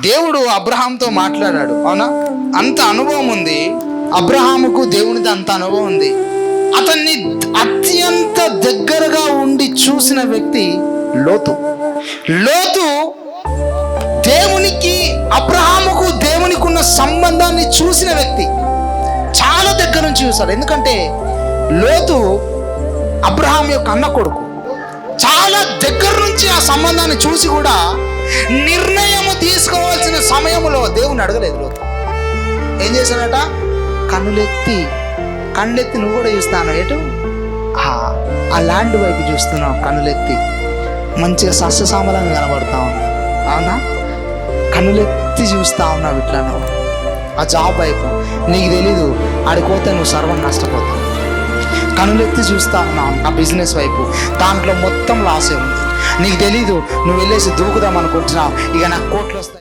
దేవుడు అబ్రహాంతో మాట్లాడాడు, అవునా? అంత అనుభవం ఉంది అబ్రహాముకు, దేవునిది అంత అనుభవం ఉంది. అతన్ని అత్యంత దగ్గరగా ఉండి చూసిన వ్యక్తి లోతు. లోతు దేవునికి, అబ్రహాముకు దేవునికి ఉన్న సంబంధాన్ని చూసిన వ్యక్తి, చాలా దగ్గర నుంచి చూశాడు. ఎందుకంటే లోతు అబ్రహాం యొక్క అన్న కొడుకు. చాలా దగ్గర నుంచి ఆ సంబంధాన్ని చూసి కూడా నిర్ణయము తీసుకోవాల్సిన సమయంలో దేవుని అడగలేదు. లోతు ఏం చేశాడట? కన్నులెత్తి నువ్వు కూడా చూస్తాను, ఎటు ఆ ల్యాండ్ వైపు చూస్తున్నావు, కన్నులెత్తి మంచిగా సస్యశ్యామలంగా కనబడతా ఉన్నావు, అవునా? కన్నులెత్తి చూస్తా ఉన్నావు ఇట్లా నువ్వు ఆ జాబ్ వైపు. నీకు తెలీదు ఆడిపోతే నువ్వు సర్వం నష్టపోతావు. కనులెత్తి చూస్తా ఉన్నావు ఆ బిజినెస్ వైపు, దాంట్లో మొత్తం లాసే ఉంది. నీకు తెలీదు, నువ్వు వెళ్ళేసి దూకుదాం అనుకుంటున్నావు, ఇక నాకు కోట్లు వస్తాయి.